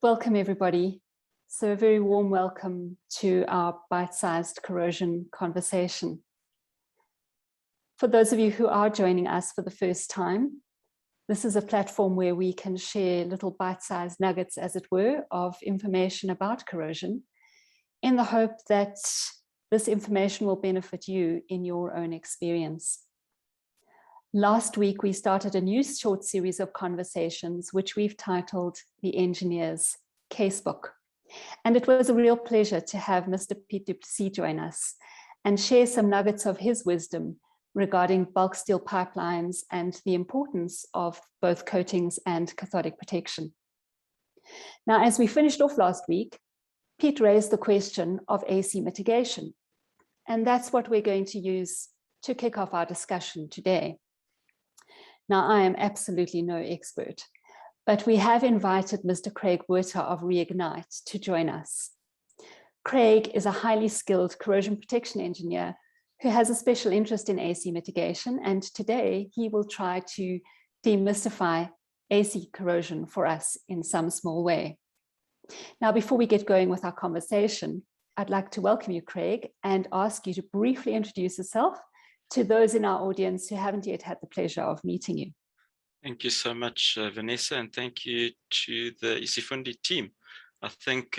Welcome, everybody. So a very warm welcome to our bite-sized corrosion conversation. For those of you who are joining us for the first time, this is a platform where we can share little bite-sized nuggets, as it were, of information about corrosion in the hope that this information will benefit you in your own experience. Last week, we started a new short series of conversations, which we've titled The Engineer's Casebook. And it was a real pleasure to have Mr. Pete du Plessis join us and share some nuggets of his wisdom regarding bulk steel pipelines and the importance of both coatings and cathodic protection. Now, as we finished off last week, Pete raised the question of AC mitigation, and that's what we're going to use to kick off our discussion today. Now, I am absolutely no expert, but we have invited Mr. Craig Botha of Reignite to join us. Craig is a highly skilled corrosion protection engineer who has a special interest in AC mitigation, and today he will try to demystify AC corrosion for us in some small way. Now, before we get going with our conversation, I'd like to welcome you, Craig, and ask you to briefly introduce yourself to those in our audience who haven't yet had the pleasure of meeting you. Thank you so much, Vanessa, and thank you to the isiFundi team. I think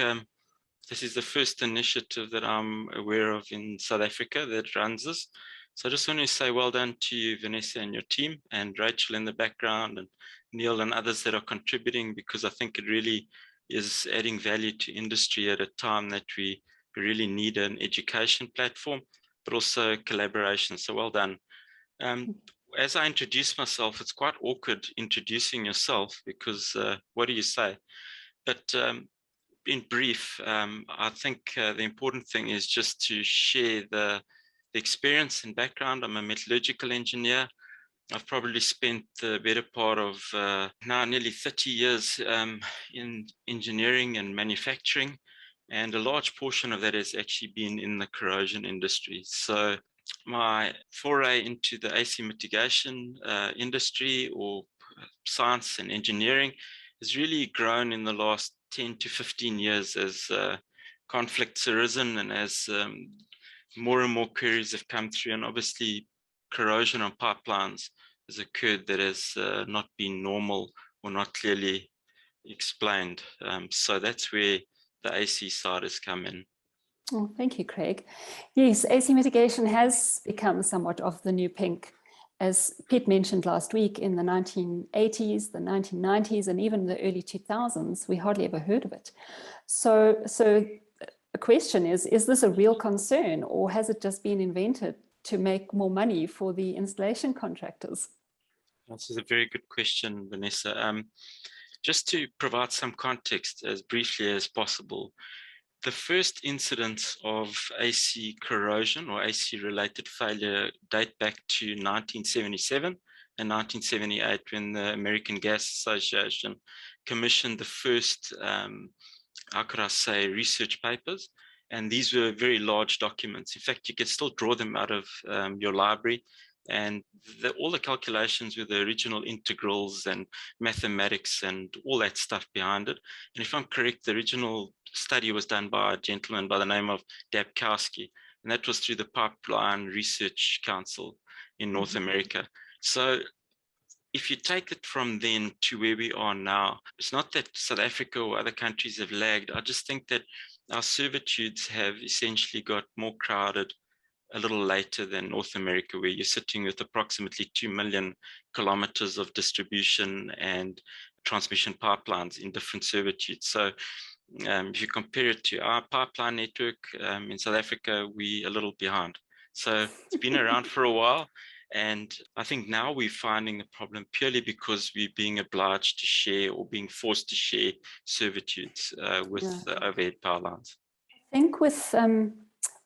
this is the first initiative that I'm aware of in South Africa that runs this. So I just want to say well done to you, Vanessa, and your team, and Rachel in the background, and Neil and others that are contributing, because I think it really is adding value to industry at a time that we really need an education platform, but also collaboration. So well done. As I introduce myself, it's quite awkward introducing yourself because what do you say? But in brief, I think the important thing is just to share the experience and background. I'm a metallurgical engineer. I've probably spent the better part of now nearly 30 years in engineering and manufacturing. And a large portion of that has actually been in the corrosion industry. So my foray into the AC mitigation industry, or science and engineering, has really grown in the last 10 to 15 years as conflicts arisen and as more and more queries have come through. And obviously corrosion on pipelines has occurred that has not been normal or not clearly explained. So that's where the AC side has come in. Oh, thank you, Craig. Yes, AC mitigation has become somewhat of the new pink. As Pete mentioned last week, in the 1980s, the 1990s, and even the early 2000s, we hardly ever heard of it. So the question is this a real concern, or has it just been invented to make more money for the installation contractors? This is a very good question, Vanessa. Just to provide some context as briefly as possible, the first incidents of AC corrosion or AC related failure date back to 1977 and 1978, when the American Gas Association commissioned the first, how could I say, research papers. And these were very large documents. In fact, you can still draw them out of your library. And all the calculations with the original integrals and mathematics and all that stuff behind it. And if I'm correct, the original study was done by a gentleman by the name of Dabkowski, and that was through the Pipeline Research Council in North America. So if you take it from then to where we are now, it's not that South Africa or other countries have lagged. I just think that our servitudes have essentially got more crowded a little later than North America, where you're sitting with approximately 2 million kilometers of distribution and transmission pipelines in different servitudes. So if you compare it to our pipeline network in South Africa, we're a little behind. So it's been around for a while. And I think now we're finding the problem purely because we're being obliged to share or being forced to share servitudes with the overhead power lines. I think with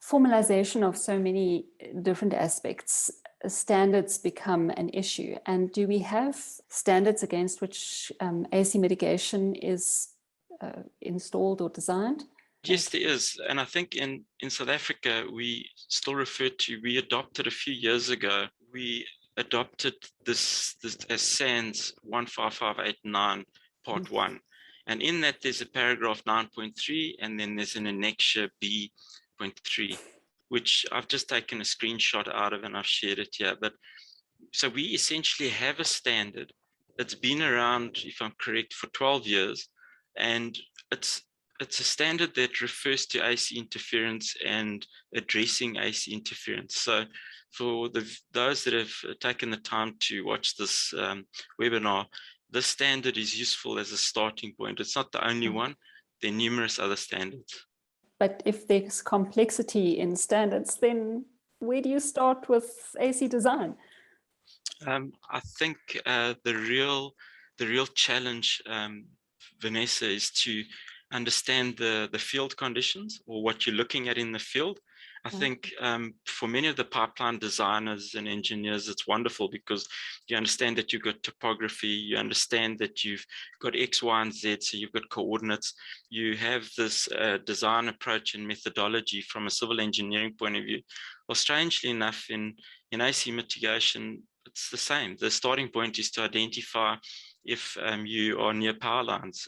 formalization of so many different aspects, standards become an issue. And do we have standards against which AC mitigation is installed or designed? Yes, there is. And I think in South Africa, we still refer to, we adopted a few years ago, we adopted this as SANS 15589 Part 1. And in that, there's a paragraph 9.3, and then there's an annexure B.3, which I've just taken a screenshot out of and I've shared it here. But so we essentially have a standard that's been around, if I'm correct, for 12 years. And it's a standard that refers to AC interference and addressing AC interference. So for those that have taken the time to watch this webinar, this standard is useful as a starting point. It's not the only one. There are numerous other standards. But if there's complexity in standards, then where do you start with AC design? I think the real challenge, Vanessa, is to understand the field conditions, or what you're looking at in the field. I think for many of the pipeline designers and engineers, it's wonderful because you understand that you've got topography, you understand that you've got X, Y, and Z, so you've got coordinates. You have this design approach and methodology from a civil engineering point of view. Well, strangely enough, in AC mitigation, it's the same. The starting point is to identify if you are near power lines.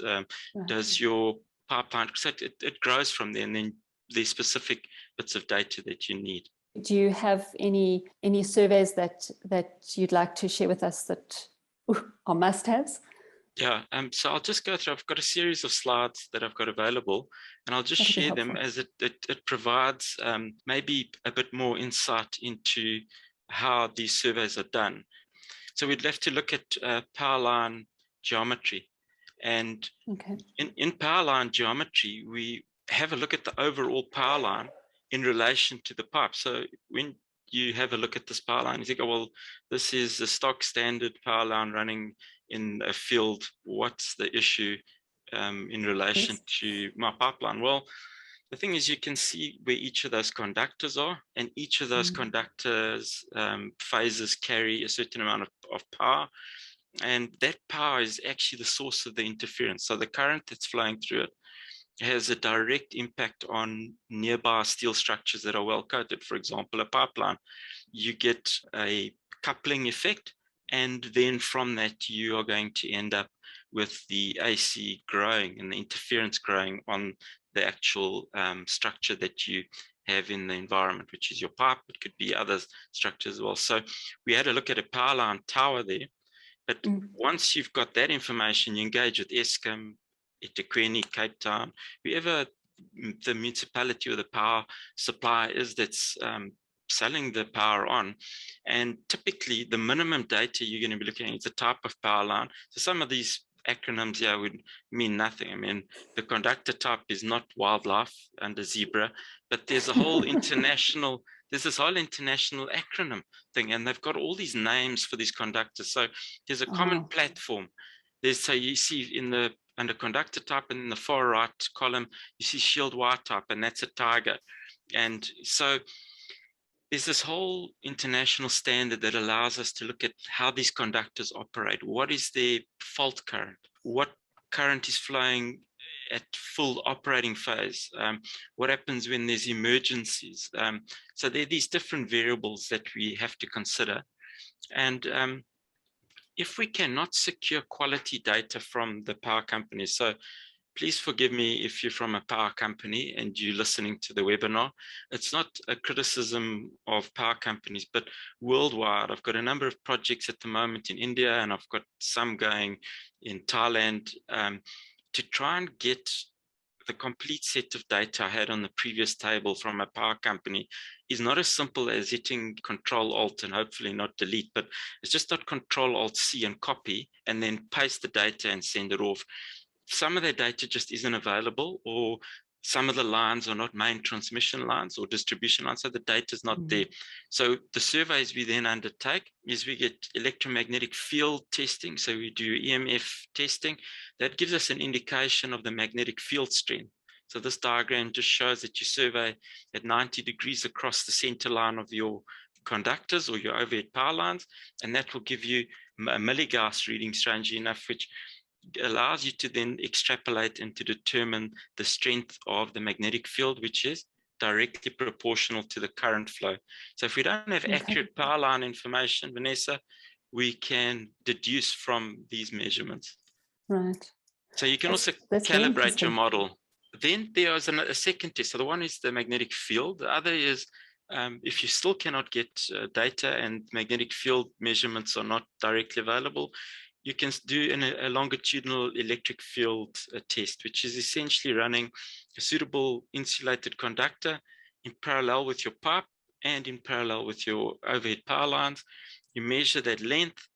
Does your pipeline, so it grows from there, and then there's specific bits of data that you need. Do you have any surveys that you'd like to share with us that are must-haves? Yeah, so I'll just go through. I've got a series of slides that I've got available, and I'll just share them as it provides maybe a bit more insight into how these surveys are done. So we'd have to look at power line geometry, and in power line geometry, we have a look at the overall power line in relation to the pipe. So when you have a look at this power line, you think, oh, well, this is a stock standard power line running in a field. What's the issue in relation to my pipeline? Well, the thing is, you can see where each of those conductors are, and each of those conductors phases carry a certain amount of power, and that power is actually the source of the interference. So the current that's flowing through it has a direct impact on nearby steel structures that are well coated. For example, a pipeline, you get a coupling effect, and then from that you are going to end up with the AC growing and the interference growing on the actual structure that you have in the environment, which is your pipe. It could be other structures as well. So we had a look at a power line tower there, but once you've got that information, you engage with Eskom, eThekwini, Cape Town, whoever the municipality or the power supplier is that's selling the power on. And typically the minimum data you're going to be looking at is the type of power line. So some of these acronyms here would mean nothing. I mean, the conductor type is not wildlife under zebra, but there's a whole international, there's this whole international acronym thing, and they've got all these names for these conductors. So there's a common platform. So you see under conductor type, and in the far right column, you see shield wire type, and that's a tiger. And so there's this whole international standard that allows us to look at how these conductors operate. What is their fault current? What current is flowing at full operating phase? What happens when there's emergencies? So there are these different variables that we have to consider. And if we cannot secure quality data from the power companies, so please forgive me if you're from a power company and you're listening to the webinar. It's not a criticism of power companies, but worldwide. I've got a number of projects at the moment in India, and I've got some going in Thailand to try and get the complete set of data I had on the previous table from a power company is not as simple as hitting Control-Alt and hopefully not delete, but it's just not Control-Alt-C and copy and then paste the data and send it off. Some of their data just isn't available, or some of the lines are not main transmission lines or distribution lines, so the data is not there. So the surveys we then undertake is we get electromagnetic field testing. So we do EMF testing. That gives us an indication of the magnetic field strength. So this diagram just shows that you survey at 90 degrees across the center line of your conductors or your overhead power lines, and that will give you a milligauss reading, strangely enough, which allows you to then extrapolate and to determine the strength of the magnetic field, which is directly proportional to the current flow. So if we don't have accurate power line information, Vanessa, we can deduce from these measurements. Right. So you can also that's very calibrate your interesting. model. Then there is a second test. So the one is the magnetic field. The other is if you still cannot get data and magnetic field measurements are not directly available, you can do a longitudinal electric field test, which is essentially running a suitable insulated conductor in parallel with your pipe and in parallel with your overhead power lines. You measure that length,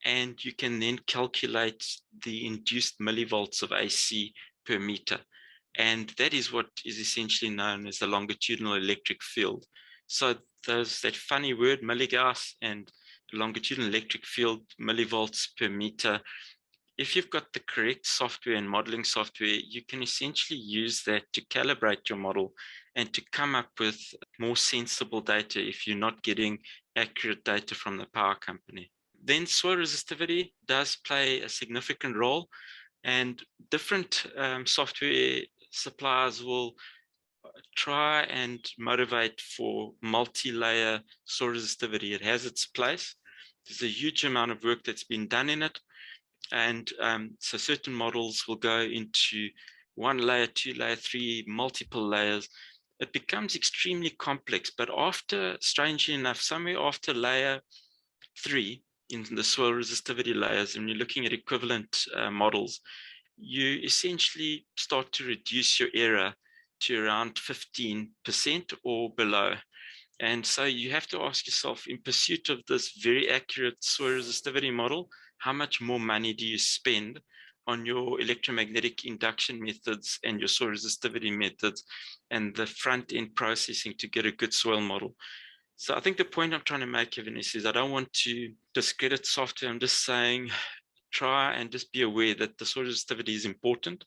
and you can then calculate the induced millivolts of AC per meter. And that is what is essentially known as the longitudinal electric field. So there's that funny word, milligauss, and longitudinal electric field, millivolts per meter. If you've got the correct software and modeling software, you can essentially use that to calibrate your model and to come up with more sensible data if you're not getting accurate data from the power company. Then soil resistivity does play a significant role, and different software suppliers will try and motivate for multi-layer soil resistivity. It has its place. There's a huge amount of work that's been done in it. And so certain models will go into 1 layer, 2 layer, 3, multiple layers. It becomes extremely complex, but after, strangely enough, somewhere after layer 3 in the soil resistivity layers, and you're looking at equivalent models, you essentially start to reduce your error to around 15% or below. And so you have to ask yourself, in pursuit of this very accurate soil resistivity model, how much more money do you spend on your electromagnetic induction methods and your soil resistivity methods and the front end processing to get a good soil model? So I think the point I'm trying to make, Vanessa, is I don't want to discredit software. I'm just saying, try and just be aware that the soil resistivity is important.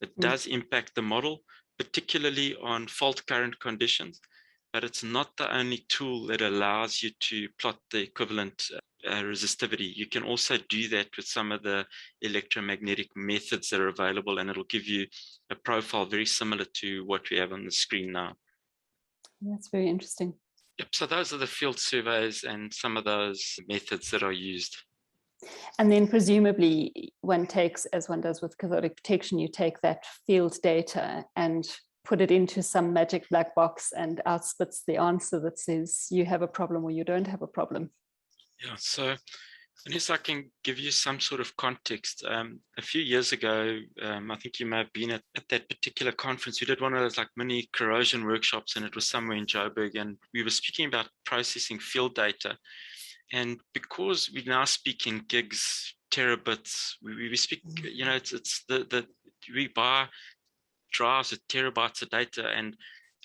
It does impact the model, particularly on fault current conditions, but it's not the only tool that allows you to plot the equivalent resistivity. You can also do that with some of the electromagnetic methods that are available, and it'll give you a profile very similar to what we have on the screen now. That's very interesting. Yep, so those are the field surveys and some of those methods that are used. And then presumably one takes, as one does with cathodic protection, you take that field data and put it into some magic black box and out spits the answer that says you have a problem or you don't have a problem. Yeah, so unless I can give you some sort of context, a few years ago, I think you may have been at that particular conference. We did one of those like mini corrosion workshops, and it was somewhere in Joburg, and we were speaking about processing field data. And because we now speak in gigs, terabits, we speak, you know, it's we buy drives with terabytes of data, and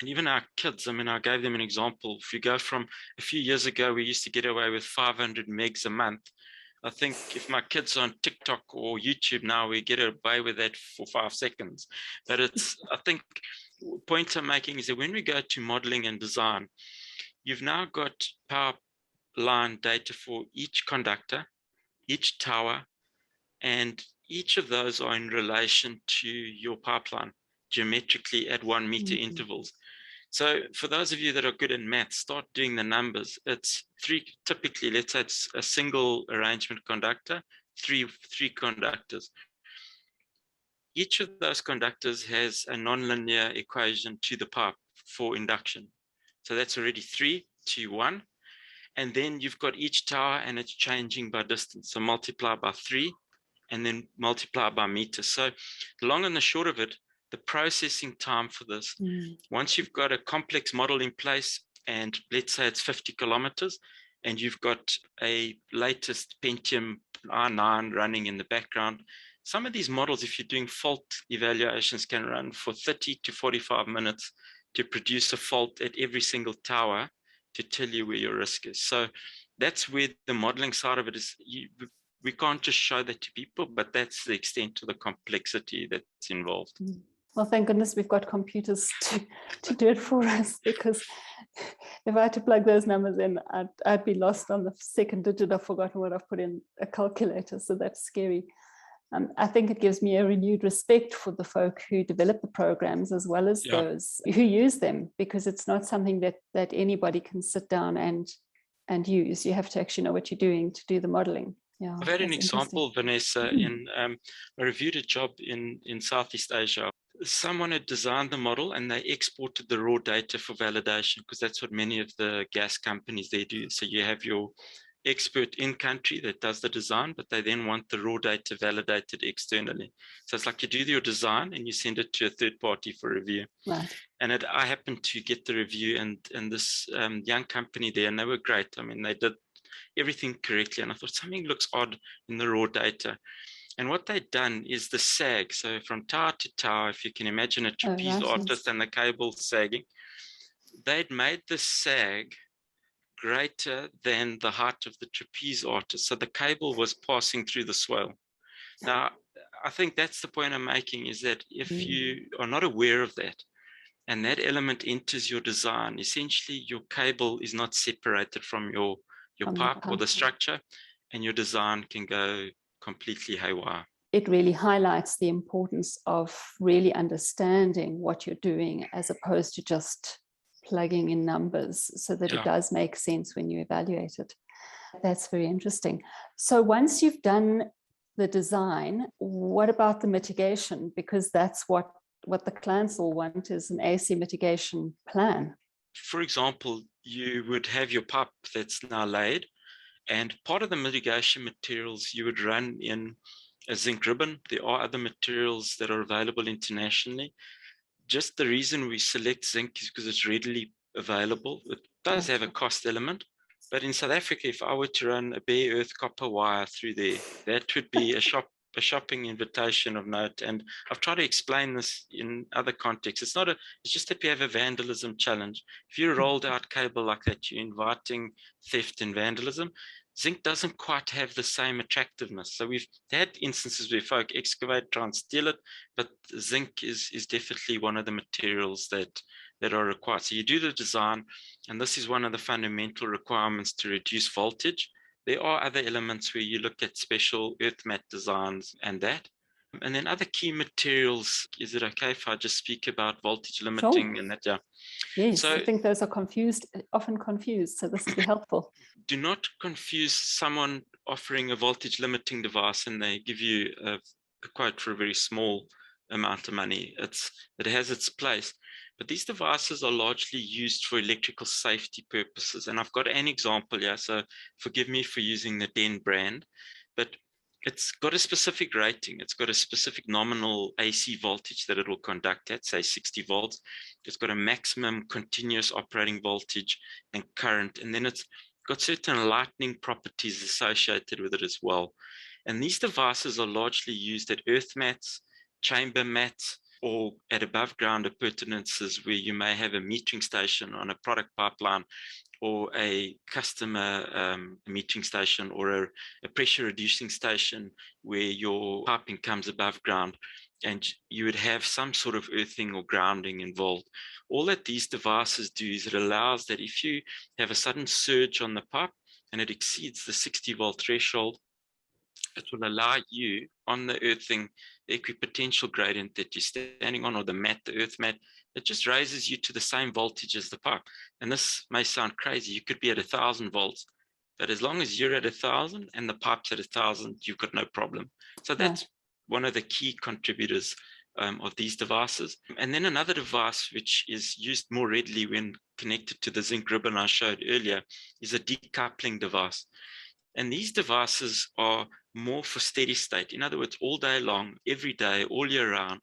even our kids, I mean, I gave them an example. If you go from a few years ago, we used to get away with 500 megs a month. I think if my kids are on TikTok or YouTube now, we get away with that for 5 seconds. But it's, I think, the point I'm making is that when we go to modeling and design, you've now got power line data for each conductor, each tower, and each of those are in relation to your pipeline geometrically at 1 meter intervals. So for those of you that are good in math, start doing the numbers. It's 3, typically, let's say it's a single arrangement conductor, three conductors. Each of those conductors has a nonlinear equation to the pipe for induction. So that's already 3 to 1. And then you've got each tower and it's changing by distance. So multiply by 3 and then multiply by meter. So the long and the short of it, the processing time for this, once you've got a complex model in place, and let's say it's 50 kilometers, and you've got a latest Pentium i9 running in the background, some of these models, if you're doing fault evaluations, can run for 30 to 45 minutes to produce a fault at every single tower to tell you where your risk is. So that's where the modeling side of it is. We can't just show that to people, but that's the extent of the complexity that's involved. Well, thank goodness we've got computers to do it for us, because if I had to plug those numbers in, I'd be lost on the second digit. I've forgotten what I've put in a calculator, so that's scary. I think it gives me a renewed respect for the folk who develop the programs as well as those who use them, because it's not something that anybody can sit down and use. You have to actually know what you're doing to do the modeling. Yeah, I've had an that's interesting. example, Vanessa, in I reviewed a job in Southeast Asia. Someone had designed the model and they exported the raw data for validation, because that's what many of the gas companies they do. So you have your expert in country that does the design, but they then want the raw data validated externally. So it's like you do your design and you send it to a third party for review. Right. And I happened to get the review, and this young company there, and they were great. I mean, they did everything correctly. And I thought something looks odd in the raw data. And what they'd done is the sag. So from tower to tower, if you can imagine a trapeze artist and the cable sagging, they'd made the sag greater than the height of the trapeze artist. So the cable was passing through the swale. Now, I think that's the point I'm making, is that if you are not aware of that, and that element enters your design, essentially your cable is not separated from your pipe or the structure, and your design can go completely haywire. It really highlights the importance of really understanding what you're doing, as opposed to just plugging in numbers, so that it does make sense when you evaluate it. That's very interesting. So once you've done the design, what about the mitigation? Because that's what the clients will want, is an AC mitigation plan. For example, you would have your pipe that's now laid, and part of the mitigation materials you would run in a zinc ribbon. There are other materials that are available internationally. Just the reason we select zinc is because it's readily available. It does have a cost element, but in South Africa, if I were to run a bare earth copper wire through there, that would be a shopping invitation of note. And I've tried to explain this in other contexts. It's just that we have a vandalism challenge. If you rolled out cable like that, you're inviting theft and vandalism. Zinc doesn't quite have the same attractiveness. So we've had instances where folk excavate, try and steal it, but zinc is definitely one of the materials that are required. So you do the design, and this is one of the fundamental requirements to reduce voltage. There are other elements where you look at special earth mat designs and that. And then other key materials, is it okay if I just speak about voltage limiting and that? Yeah. Yes, so, I think those are often confused, so this will be helpful. Do not confuse someone offering a voltage limiting device and they give you a quote for a very small amount of money. It has its place, but these devices are largely used for electrical safety purposes. And I've got an example here, so forgive me for using the Den brand, but it's got a specific rating. It's got a specific nominal AC voltage that it will conduct at, say 60 volts. It's got a maximum continuous operating voltage and current, and then it's got certain lightning properties associated with it as well. And these devices are largely used at earth mats, chamber mats, or at above ground appurtenances where you may have a metering station on a product pipeline, or a customer metering station, or a pressure reducing station where your piping comes above ground, and you would have some sort of earthing or grounding involved. All that these devices do is it allows that if you have a sudden surge on the pipe and it exceeds the 60 volt threshold, it will allow you on the earthing, the equipotential gradient that you're standing on, or the mat, the earth mat, it just raises you to the same voltage as the pipe. And this may sound crazy. You could be at 1,000 volts, but as long as you're at 1,000 and the pipe's at 1,000, you've got no problem. So that's one of the key contributors of these devices. And then another device which is used more readily when connected to the zinc ribbon I showed earlier is a decoupling device. And these devices are more for steady state. In other words, all day long, every day, all year round.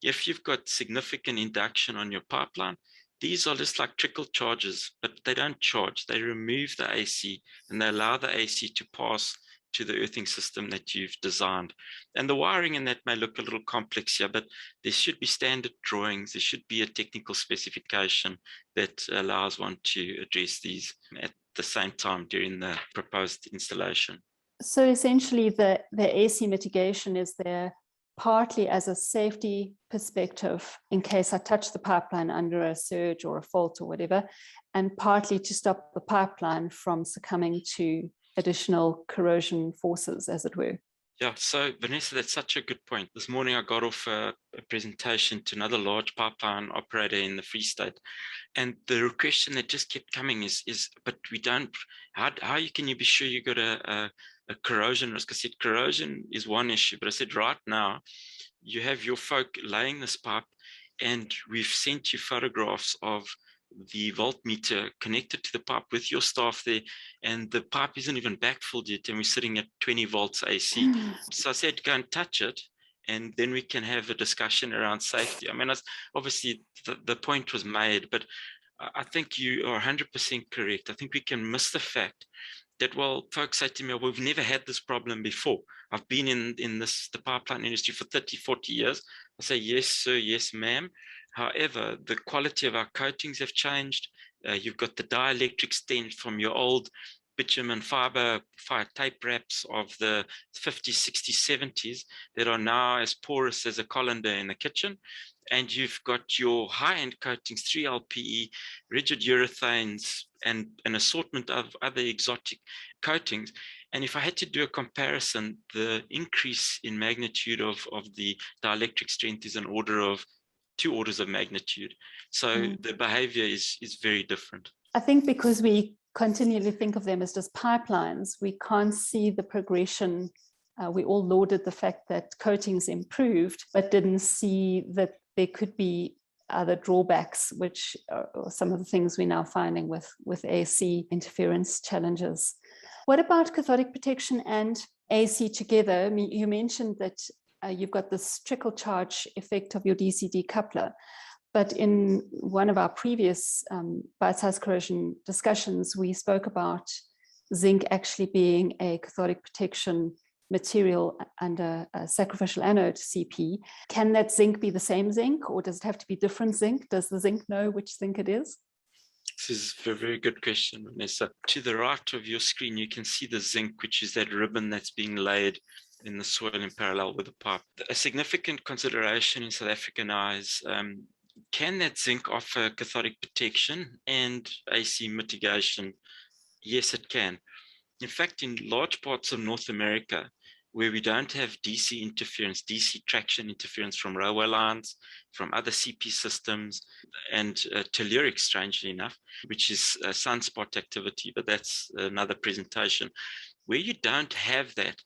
If you've got significant induction on your pipeline, these are just like trickle charges, but they don't charge. They remove the AC and they allow the AC to pass to the earthing system that you've designed. And the wiring in that may look a little complex here, but there should be standard drawings. There should be a technical specification that allows one to address these at the same time during the proposed installation. So essentially the AC mitigation is there partly as a safety perspective in case I touch the pipeline under a surge or a fault or whatever, and partly to stop the pipeline from succumbing to additional corrosion forces, as it were. Yeah, so Vanessa, that's such a good point. This morning I got off a presentation to another large pipeline operator in the Free State, and the question that just kept coming is but we don't, how can you be sure you got a a corrosion risk. I said corrosion is one issue, but I said right now you have your folk laying this pipe, and we've sent you photographs of the voltmeter connected to the pipe with your staff there, and the pipe isn't even backfilled yet, and we're sitting at 20 volts AC. So I said, go and touch it, and then we can have a discussion around safety. I mean, obviously the point was made, but I think you are 100% correct. I think we can miss the fact that, well, folks say to me, we've never had this problem before. I've been in the pipeline industry for 30, 40 years. I say, yes, sir, yes, ma'am. However, the quality of our coatings have changed. You've got the dielectric stent from your old bitumen fiber tape wraps of the 50s, 60s, 70s that are now as porous as a colander in the kitchen. And you've got your high-end coatings, 3LPE, rigid urethanes, and an assortment of other exotic coatings. And if I had to do a comparison, the increase in magnitude of the dielectric strength is an order of 2 orders of magnitude. So the behavior is very different. I think because we continually think of them as just pipelines, we can't see the progression. We all lauded the fact that coatings improved, but didn't see that there could be other drawbacks, which are some of the things we're now finding with AC interference challenges. What about cathodic protection and AC together? I mean, you mentioned that you've got this trickle charge effect of your DC decoupler, but in one of our previous bite-sized corrosion discussions, we spoke about zinc actually being a cathodic protection material under a sacrificial anode CP. Can that zinc be the same zinc, or does it have to be different zinc? Does the zinc know which zinc it is? This is a very good question, Vanessa. To the right of your screen, you can see the zinc, which is that ribbon that's being laid in the soil in parallel with the pipe. A significant consideration in South Africa now is, can that zinc offer cathodic protection and AC mitigation? Yes, it can. In fact, in large parts of North America, where we don't have DC interference, DC traction interference from railway lines, from other CP systems, and telluric, strangely enough, which is sunspot activity, but that's another presentation. Where you don't have that,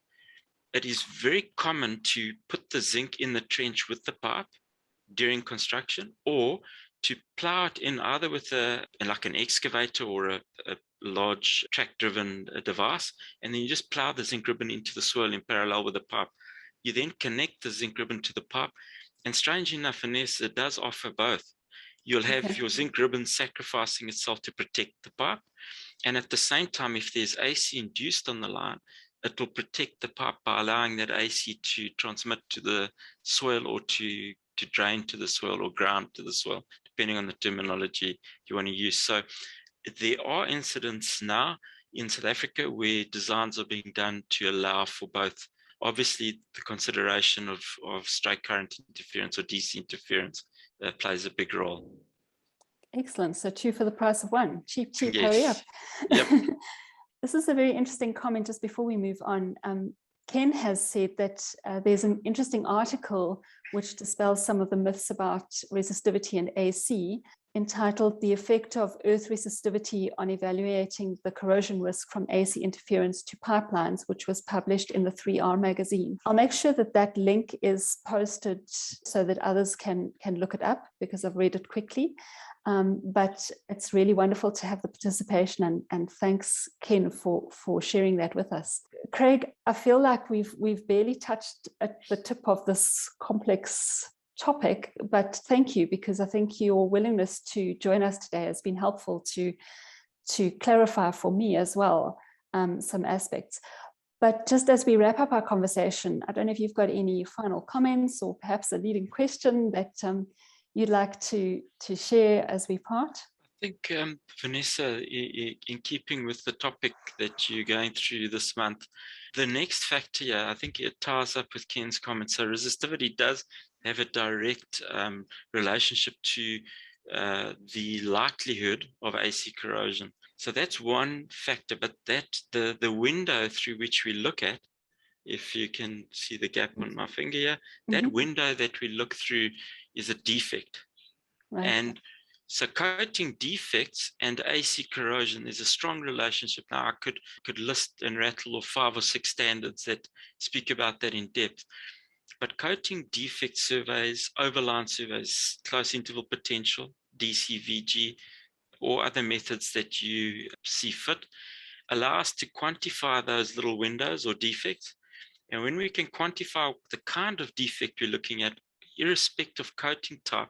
it is very common to put the zinc in the trench with the pipe during construction, or to plow it in either with like an excavator or a large track-driven device, and then you just plow the zinc ribbon into the soil in parallel with the pipe. You then connect the zinc ribbon to the pipe, and strangely enough, Vanessa, it does offer both. You'll have your zinc ribbon sacrificing itself to protect the pipe, and at the same time, if there's AC induced on the line, it will protect the pipe by allowing that AC to transmit to the soil, or to drain to the soil, or ground to the soil, depending on the terminology you want to use. So there are incidents now in South Africa where designs are being done to allow for both. Obviously, the consideration of straight current interference or DC interference plays a big role. Excellent. So 2 for the price of 1. Cheap, Yes. hurry up. Yep. This is a very interesting comment just before we move on. Ken has said that there's an interesting article which dispels some of the myths about resistivity and AC, entitled "The Effect of Earth Resistivity on Evaluating the Corrosion Risk from AC Interference to Pipelines," which was published in the 3R magazine. I'll make sure that that link is posted so that others can look it up, because I've read it quickly. But it's really wonderful to have the participation, and thanks, Ken, for sharing that with us. Craig, I feel like we've barely touched at the tip of this complex topic, but thank you, because I think your willingness to join us today has been helpful to clarify for me as well some aspects. But just as we wrap up our conversation, I don't know if you've got any final comments, or perhaps a leading question that you'd like to share as we part? I think, Vanessa, in keeping with the topic that you're going through this month, the next factor here, I think it ties up with Ken's comment. So resistivity does have a direct relationship to the likelihood of AC corrosion. So that's one factor, but that the window through which we look at, if you can see the gap on my finger here, that window that we look through is a defect. Right. And So coating defects and AC corrosion, there's a strong relationship. Now I could list and rattle off 5 or 6 standards that speak about that in depth. But coating defect surveys, overline surveys, close interval potential, DCVG, or other methods that you see fit, allow us to quantify those little windows or defects. And when we can quantify the kind of defect we're looking at, irrespective of coating type,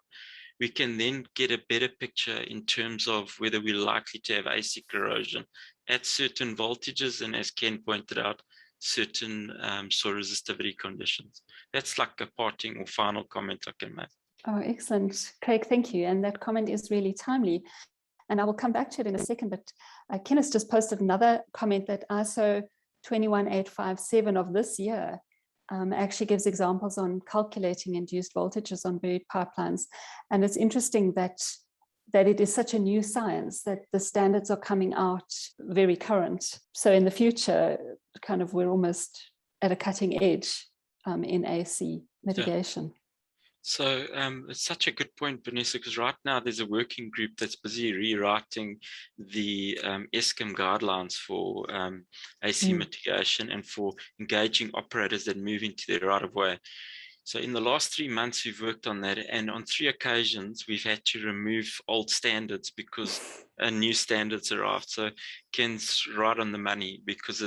we can then get a better picture in terms of whether we're likely to have AC corrosion at certain voltages and, as Ken pointed out, certain soil resistivity conditions. That's like a parting or final comment I can make. Oh, excellent. Craig, thank you. And that comment is really timely. And I will come back to it in a second, but Ken has just posted another comment that ISO 21857 of this year actually gives examples on calculating induced voltages on buried pipelines. And it's interesting that it is such a new science, that the standards are coming out very current. So in the future, kind of we're almost at a cutting edge in AC mitigation. Yeah. So it's such a good point, Vanessa, because right now there's a working group that's busy rewriting the ESCOM guidelines for AC mitigation and for engaging operators that move into their right-of-way. So in the last 3 months, we've worked on that, and on 3 occasions, we've had to remove old standards because new standards arrived. So Ken's right on the money, because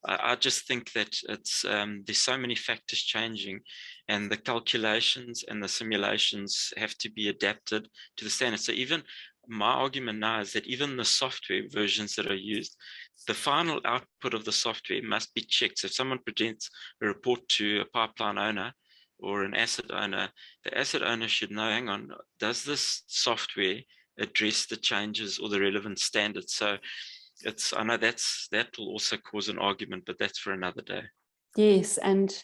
I just think that there's so many factors changing, and the calculations and the simulations have to be adapted to the standard. So even my argument now is that even the software versions that are used, the final output of the software must be checked. So if someone presents a report to a pipeline owner or an asset owner, the asset owner should know, hang on, does this software address the changes or the relevant standards? So I know that will also cause an argument, but that's for another day. Yes, and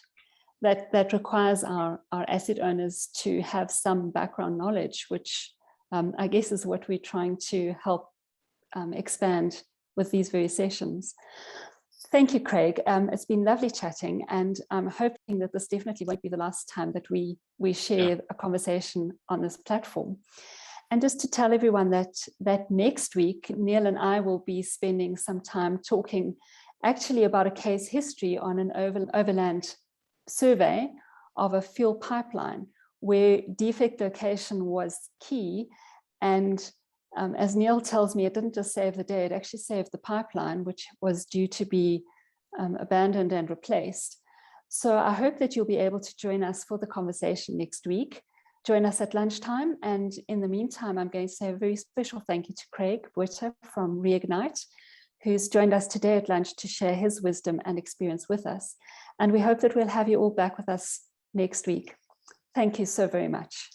that requires our asset owners to have some background knowledge, which I guess is what we're trying to help expand with these very sessions. Thank you, Craig. It's been lovely chatting, and I'm hoping that this definitely won't be the last time that we share a conversation on this platform. And just to tell everyone that next week, Neil and I will be spending some time talking actually about a case history on an overland survey of a fuel pipeline where defect location was key. And as Neil tells me, it didn't just save the day, it actually saved the pipeline, which was due to be abandoned and replaced. So I hope that you'll be able to join us for the conversation next week. Join us at lunchtime. And in the meantime, I'm going to say a very special thank you to Craig Botha from Reignite, who's joined us today at lunch to share his wisdom and experience with us. And we hope that we'll have you all back with us next week. Thank you so very much.